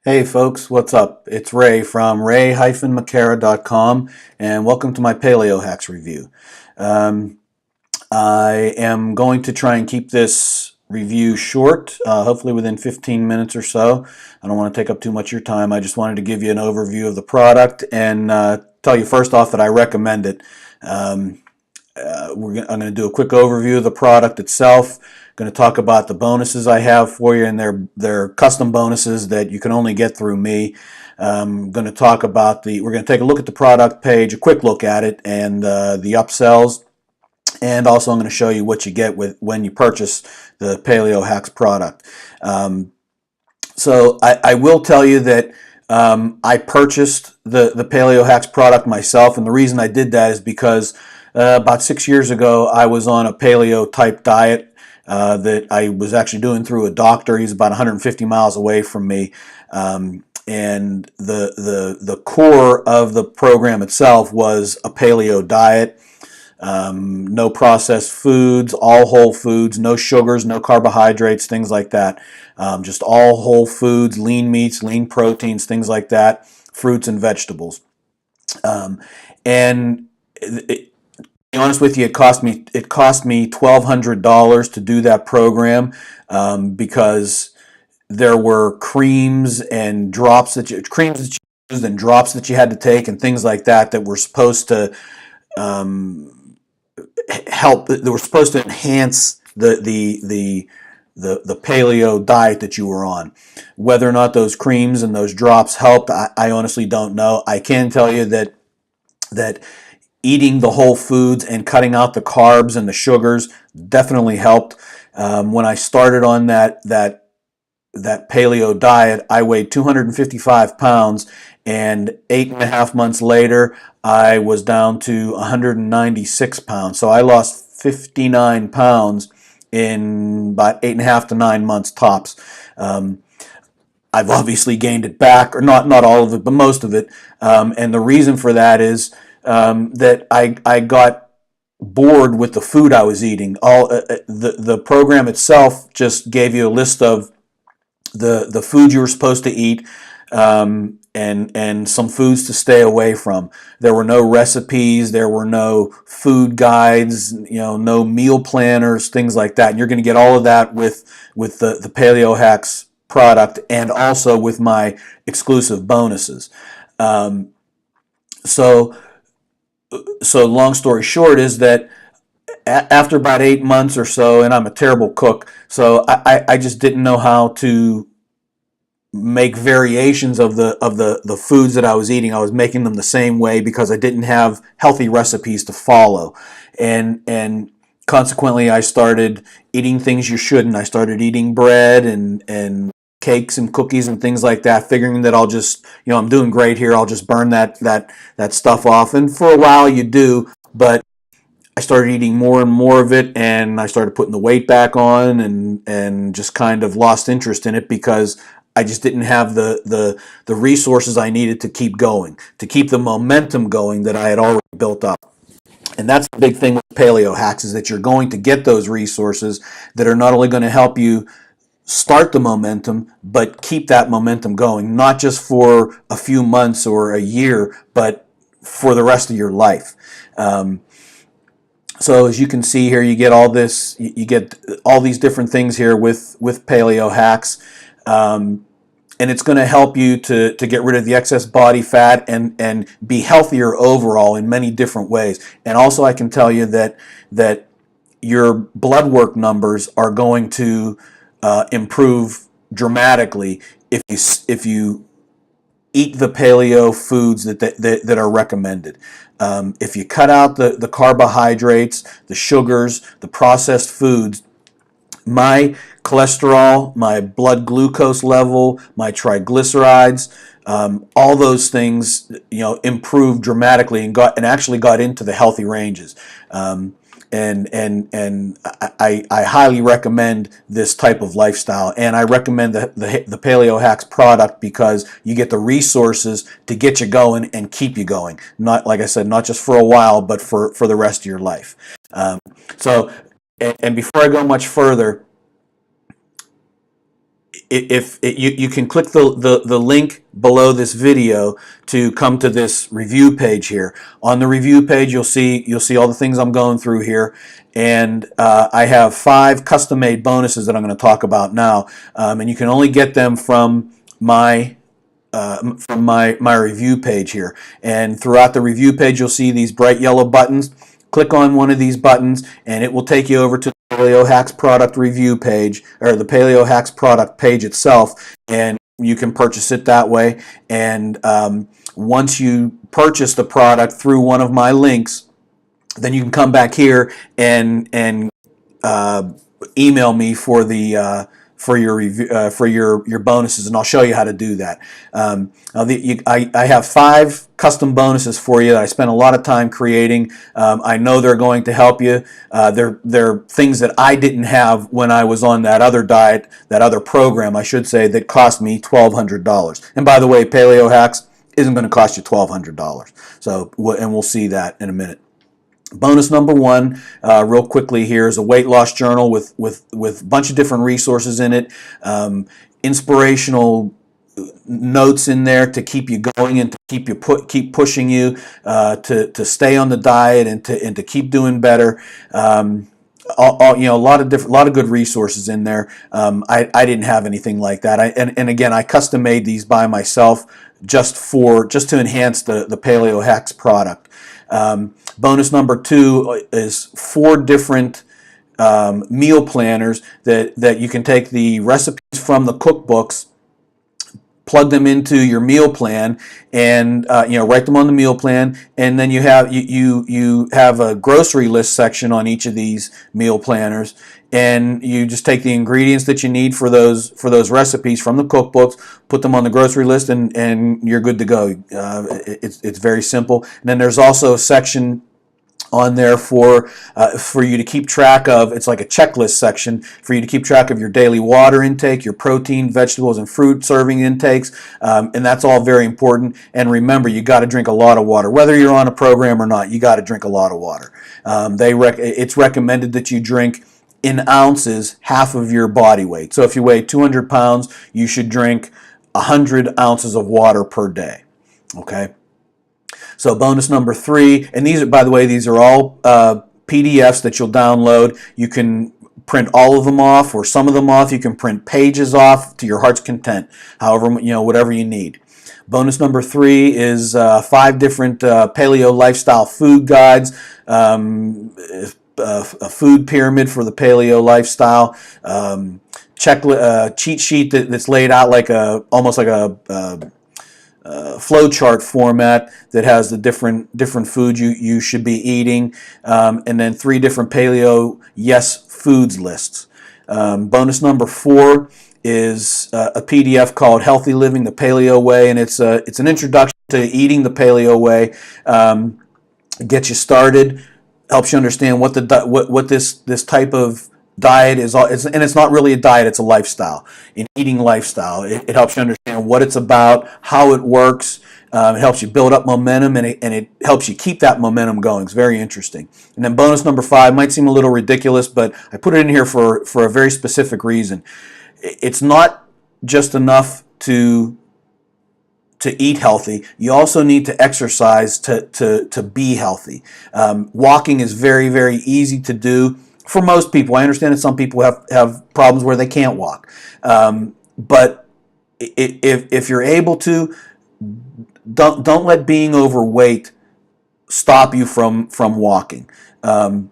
Hey folks, what's up? It's Ray from ray-macara.com and welcome to my Paleohacks review. Um, I am going to try and keep this review short, hopefully within 15 minutes or so. I don't want to take up too much of your time. I just wanted to give you an overview of the product and tell you first off that I recommend it. Um, I'm going to do a quick overview of the product itself. Going to talk about the bonuses I have for you, and they're custom bonuses that you can only get through me. Going to talk about we're going to take a look at the product page, a quick look at it, and the upsells. And also I'm going to show you what you get when you purchase the Paleohacks product. So I will tell you that I purchased the Paleohacks product myself, and the reason I did that is because about 6 years ago I was on a paleo type diet that I was actually doing through a doctor. He's about 150 miles away from me. And the core of the program itself was a paleo diet. No processed foods, all whole foods, no sugars, no carbohydrates, things like that. Just all whole foods, lean meats, lean proteins, things like that, fruits and vegetables. And to be honest with you, it cost me $1,200 to do that program because there were creams and drops that you used and drops that you had to take and things like that that were supposed to help. They were supposed to enhance the paleo diet that you were on. Whether or not those creams and those drops helped, I honestly don't know. I can tell you that eating the whole foods and cutting out the carbs and the sugars definitely helped. When I started on that paleo diet, I weighed 255 pounds, and 8.5 months later, I was down to 196 pounds. So I lost 59 pounds in about 8.5 to 9 months tops. I've obviously gained it back, or not all of it, but most of it. And the reason for that is that I got bored with the food I was eating. The program itself just gave you a list of the food you were supposed to eat, and some foods to stay away from. There were no recipes, there were no food guides, no meal planners, things like that. And you're going to get all of that with the Paleohacks product, and also with my exclusive bonuses. So long story short is that after about 8 months or so, and I'm a terrible cook, so I just didn't know how to make variations of the foods that I was eating. I was making them the same way because I didn't have healthy recipes to follow, and consequently I started eating things you shouldn't. I started eating bread and cakes and cookies and things like that, figuring that I'll just, I'm doing great here, I'll just burn that stuff off. And for a while you do, but I started eating more and more of it, and I started putting the weight back on, and just kind of lost interest in it because I just didn't have the resources I needed to keep going, to keep the momentum going that I had already built up. And that's the big thing with Paleohacks, is that you're going to get those resources that are not only going to help you start the momentum, but keep that momentum going, not just for a few months or a year, but for the rest of your life. So as you can see here, you get all this, you get all these different things here with Paleohacks. And it's going to help you to get rid of the excess body fat and be healthier overall in many different ways. And also I can tell you that your blood work numbers are going to improve dramatically if you eat the paleo foods that are recommended. If you cut out the carbohydrates, the sugars, the processed foods, my cholesterol, my blood glucose level, my triglycerides, all those things, improved dramatically and actually got into the healthy ranges. And I highly recommend this type of lifestyle, and I recommend the Paleohacks product because you get the resources to get you going and keep you going. Not, like I said, not just for a while, but for the rest of your life. So, and before I go much further, you can click the link below this video to come to this review page here. On the review page, you'll see all the things I'm going through here, and I have 5 custom-made bonuses that I'm going to talk about now, and you can only get them from my review page here. And throughout the review page, you'll see these bright yellow buttons. Click on one of these buttons and it will take you over to the Paleohacks product review page, or the Paleohacks product page itself, and you can purchase it that way. And once you purchase the product through one of my links, then you can come back here and email me for the for your review, for your bonuses, and I'll show you how to do that. I have 5 custom bonuses for you that I spent a lot of time creating. I know they're going to help you. They're things that I didn't have when I was on that other diet, that other program, I should say, that cost me $1,200. And by the way, Paleohacks isn't going to cost you $1,200. So, and we'll see that in a minute. Bonus number 1, real quickly here, is a weight loss journal with a bunch of different resources in it, inspirational notes in there to keep you going and to keep pushing you to stay on the diet and to keep doing better. A lot of good resources in there. I didn't have anything like that. And again, I custom made these by myself just to enhance the Paleohacks product. Bonus number 2 is 4 different meal planners that you can take the recipes from the cookbooks, plug them into your meal plan, and write them on the meal plan, and then you have a grocery list section on each of these meal planners, and you just take the ingredients that you need for those recipes from the cookbooks, put them on the grocery list, and you're good to go. It's very simple. And then there's also a section on there for you to keep track of. It's like a checklist section for you to keep track of your daily water intake, your protein, vegetables, and fruit serving intakes, and that's all very important. And remember, you got to drink a lot of water, whether you're on a program or not. You got to drink a lot of water. It's recommended that you drink in ounces half of your body weight. So if you weigh 200 pounds, you should drink 100 ounces of water per day. Okay. So bonus number 3, and these are, by the way, these are all PDFs that you'll download. You can print all of them off or some of them off. You can print pages off to your heart's content, however, whatever you need. Bonus number 3 is 5 different paleo lifestyle food guides, a food pyramid for the paleo lifestyle, cheat sheet that's laid out like almost like a flow chart format that has the different foods you should be eating, and then 3 different paleo yes foods lists. Bonus number 4 is a PDF called Healthy Living the Paleo Way, and it's an introduction to eating the paleo way. Gets you started, helps you understand what this type of diet is, and it's not really a diet, it's a lifestyle, an eating lifestyle. It helps you understand what it's about, how it works. It helps you build up momentum, and it helps you keep that momentum going. It's very interesting. And then bonus number 5 might seem a little ridiculous, but I put it in here for a very specific reason. It's not just enough to eat healthy. You also need to exercise to be healthy. Walking is very, very easy to do for most people. I understand that some people have problems where they can't walk. But if you're able to, don't let being overweight stop you from walking. And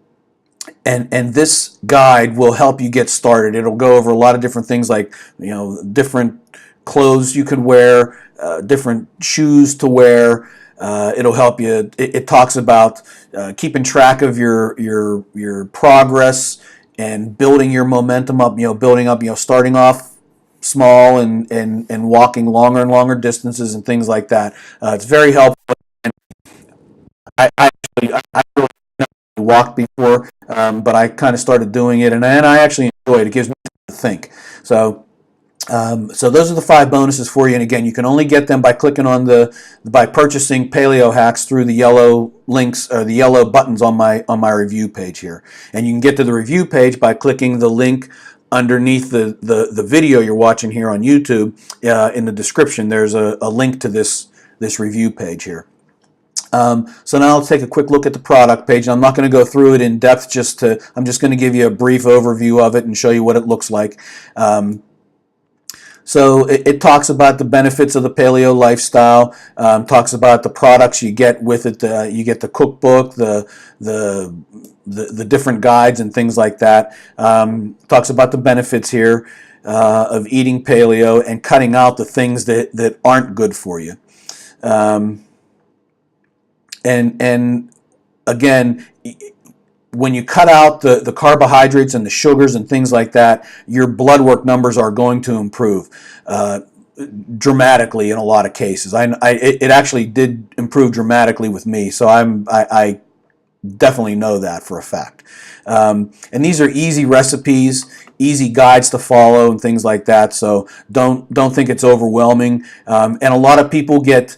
this guide will help you get started. It'll go over a lot of different things, like different clothes you could wear, different shoes to wear. It'll help you. It talks about keeping track of your progress and building your momentum up. Building up. Starting off small and walking longer and longer distances and things like that. It's very helpful. I really walked before, but I kind of started doing it, and I actually enjoy it. It gives me time to think. So those are the 5 bonuses for you. And again, you can only get them by clicking on by purchasing Paleohacks through the yellow links or the yellow buttons on my review page here. And you can get to the review page by clicking the link underneath the video you're watching here on YouTube, in the description, there's a link to this review page here. So now let's take a quick look at the product page. I'm not going to go through it in depth. I'm just going to give you a brief overview of it and show you what it looks like. So it talks about the benefits of the paleo lifestyle. Talks about the products you get with it. You get the cookbook, the different guides and things like that. Talks about the benefits here of eating paleo and cutting out the things that aren't good for you. And again, when you cut out the carbohydrates and the sugars and things like that, your blood work numbers are going to improve dramatically in a lot of cases. It actually did improve dramatically with me, so I definitely know that for a fact. And these are easy recipes, easy guides to follow, and things like that. So don't think it's overwhelming. And a lot of people get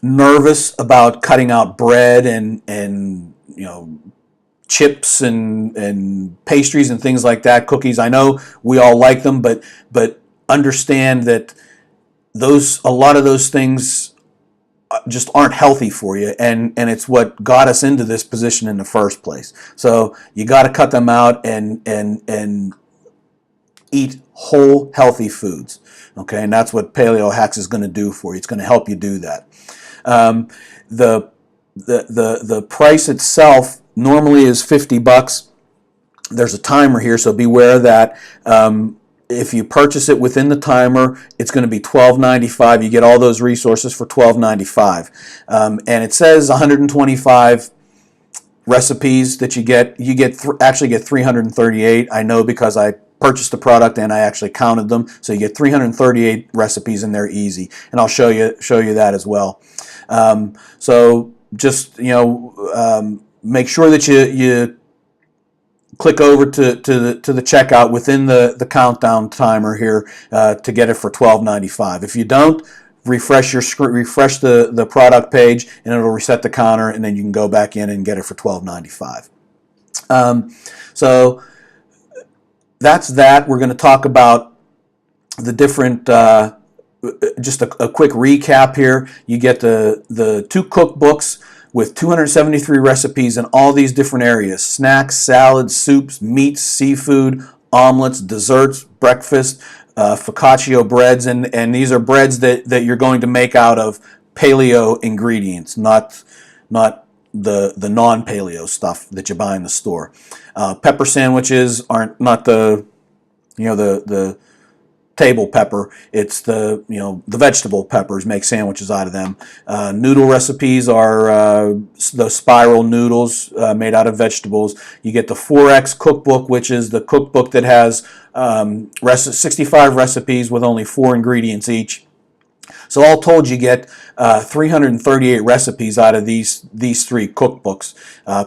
nervous about cutting out bread and chips and pastries and things like that, cookies. I know we all like them, but understand that a lot of those things just aren't healthy for you, and it's what got us into this position in the first place. So you got to cut them out and eat whole, healthy foods. Okay, and that's what Paleohacks is going to do for you. It's going to help you do that. The price itself normally is $50. There's a timer here, so beware of that. If you purchase it within the timer, it's going to be $12.95. You get all those resources for $12.95. And it says 125 recipes that you get. Actually get 338. I know because I purchased the product and I actually counted them. So you get 338 recipes and they're easy. And I'll show you that as well. So just make sure that you click over to the checkout within the countdown timer here to get it for $12.95. If you don't, refresh the product page and it'll reset the counter, and then you can go back in and get it for $12.95. So that's that. We're going to talk about the different. Just a quick recap here. You get the 2 cookbooks with 273 recipes in all these different areas: snacks, salads, soups, meats, seafood, omelets, desserts, breakfast, focaccia breads, and these are breads that you're going to make out of paleo ingredients, not the non-paleo stuff that you buy in the store. Pepper sandwiches aren't not the table pepper. It's the vegetable peppers. Make sandwiches out of them. Noodle recipes are the spiral noodles made out of vegetables. You get the 4X cookbook, which is the cookbook that has 65 recipes with only 4 ingredients each. So all told, you get 338 recipes out of these 3 cookbooks.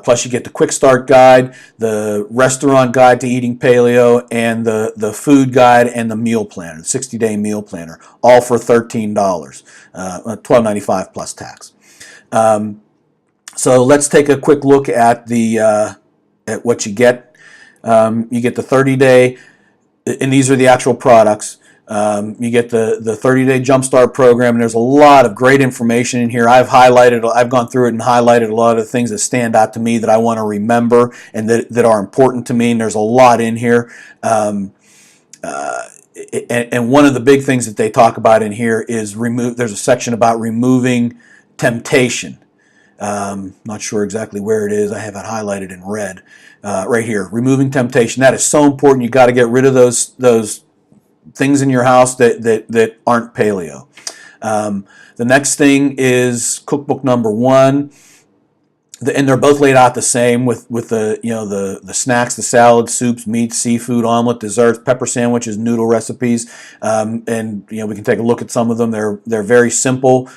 Plus you get the quick start guide, the restaurant guide to eating paleo, and the food guide and the meal planner, the 60-day meal planner, all for $13, $12.95 plus tax. So let's take a quick look at at what you get. You get the 30-day, and these are the actual products. You get the 30-day Jumpstart program, and there's a lot of great information in here. I've gone through it and highlighted a lot of things that stand out to me that I want to remember and that are important to me, and there's a lot in here. And one of the big things that they talk about in here is there's a section about removing temptation. Not sure exactly where it is. I have it highlighted in red right here. Removing temptation. That is so important. You got to get rid of those things in your house that aren't paleo. The next thing is cookbook number 1, and they're both laid out the same with the snacks, the salads, soups, meats, seafood, omelet, desserts, pepper sandwiches, noodle recipes, and we can take a look at some of them. They're very simple.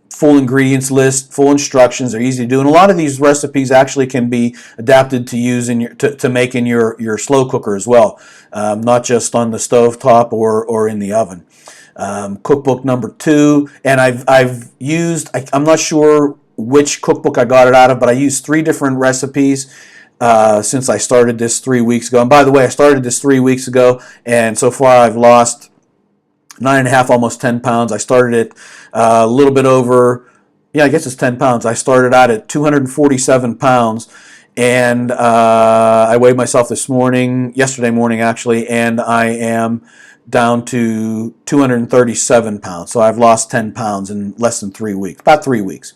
Full ingredients list, full instructions. They're easy to do, and a lot of these recipes actually can be adapted to use to make in your slow cooker as well, not just on the stove top or in the oven. Cookbook number 2, and I've used. I'm not sure which cookbook I got it out of, but I used 3 different recipes since I started this 3 weeks ago. And by the way, I started this 3 weeks ago, and so far I've lost 9.5, almost 10 pounds. I started it a little bit over, yeah, I guess it's 10 pounds. I started out at 247 pounds, and I weighed myself yesterday morning actually, and I am down to 237 pounds. So I've lost 10 pounds in less than 3 weeks, about 3 weeks.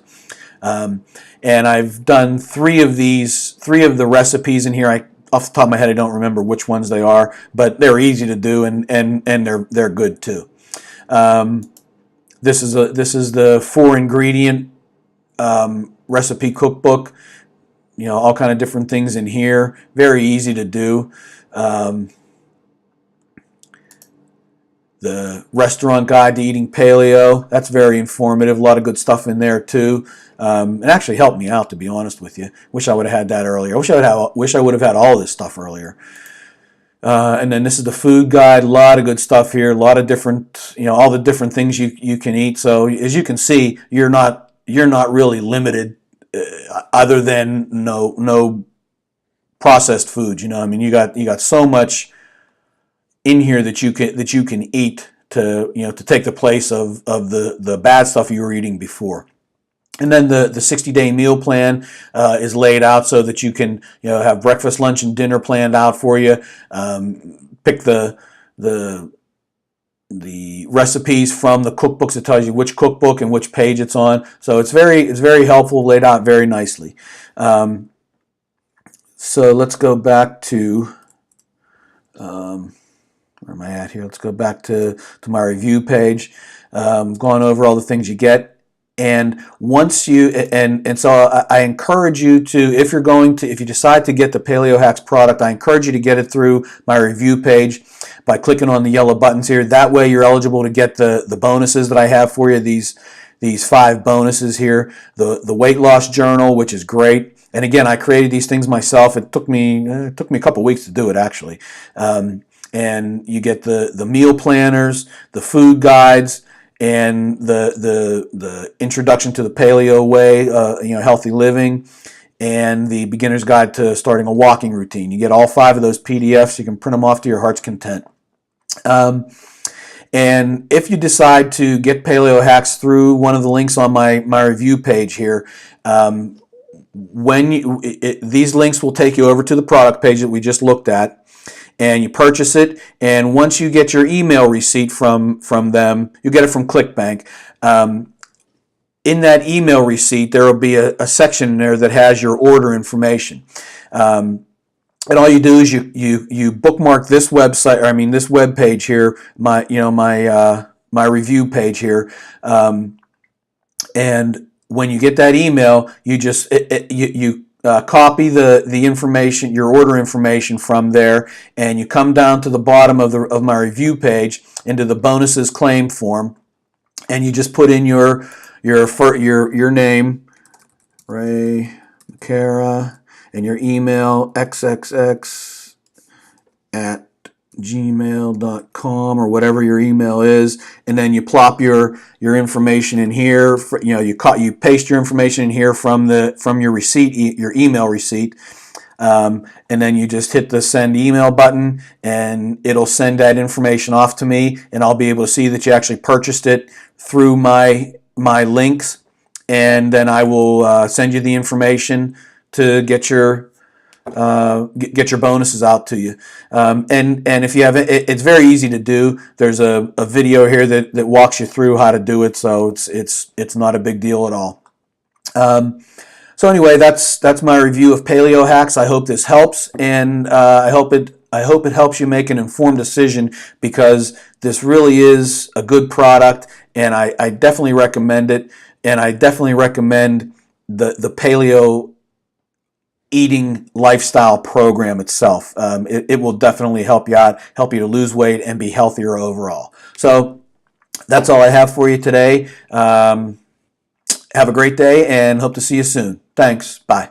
And I've done three of the recipes in here. Off the top of my head, I don't remember which ones they are, but they're easy to do, and they're good too. This is the 4-ingredient recipe cookbook. You know, all kind of different things in here. Very easy to do. The restaurant guide to eating paleo, that's very informative. A lot of good stuff in there too. It actually helped me out, to be honest with you. Wish I would have had that earlier. Wish I would have had all this stuff earlier. And then this is the food guide. A lot of good stuff here. A lot of different, all the different things you can eat. So as you can see, you're not really limited, other than no processed foods. I mean, you got so much in here that you can eat to take the place of the bad stuff you were eating before. And then the 60-day meal plan is laid out so that you can have breakfast, lunch, and dinner planned out for you. Pick the recipes from the cookbooks. It tells you which cookbook and which page it's on. So it's very helpful, laid out very nicely. So let's go back to where am I at here? Let's go back to my review page. Going over all the things you get. And once so I encourage you to, if you decide to get the Paleohacks product, I encourage you to get it through my review page by clicking on the yellow buttons here. That way you're eligible to get the bonuses that I have for you, these 5 bonuses here. The weight loss journal, which is great. And again, I created these things myself. It took me a couple weeks to do it, actually. And you get the meal planners, the food guides, and the introduction to the paleo way, healthy living, and the beginner's guide to starting a walking routine. You get all 5 of those PDFs. You can print them off to your heart's content. And if you decide to get Paleohacks through one of the links on my review page here, these links will take you over to the product page that we just looked at. And you purchase it, and once you get your email receipt from them, you get it from ClickBank. In that email receipt, there will be a section in there that has your order information. And all you do is you bookmark this website, this web page here, my review page here, and when you get that email, you just copy the information, your order information from there, and you come down to the bottom of my review page into the bonuses claim form, and you just put in your name, Ray McCara, and your email xxx@gmail.com or whatever your email is, and then you plop your information in here. You paste your information in here from your receipt, your email receipt, and then you just hit the send email button, and it'll send that information off to me, and I'll be able to see that you actually purchased it through my links, and then I will send you the information to get your bonuses out to you. And if you have it's very easy to do. There's a video here that walks you through how to do it, so it's not a big deal at all. So anyway, that's my review of Paleohacks. I hope this helps, and I hope it helps you make an informed decision, because this really is a good product, and I definitely recommend it, and I definitely recommend the Paleo eating lifestyle program itself. It will definitely help you out, help you to lose weight and be healthier overall. So that's all I have for you today. Have a great day, and hope to see you soon. Thanks. Bye.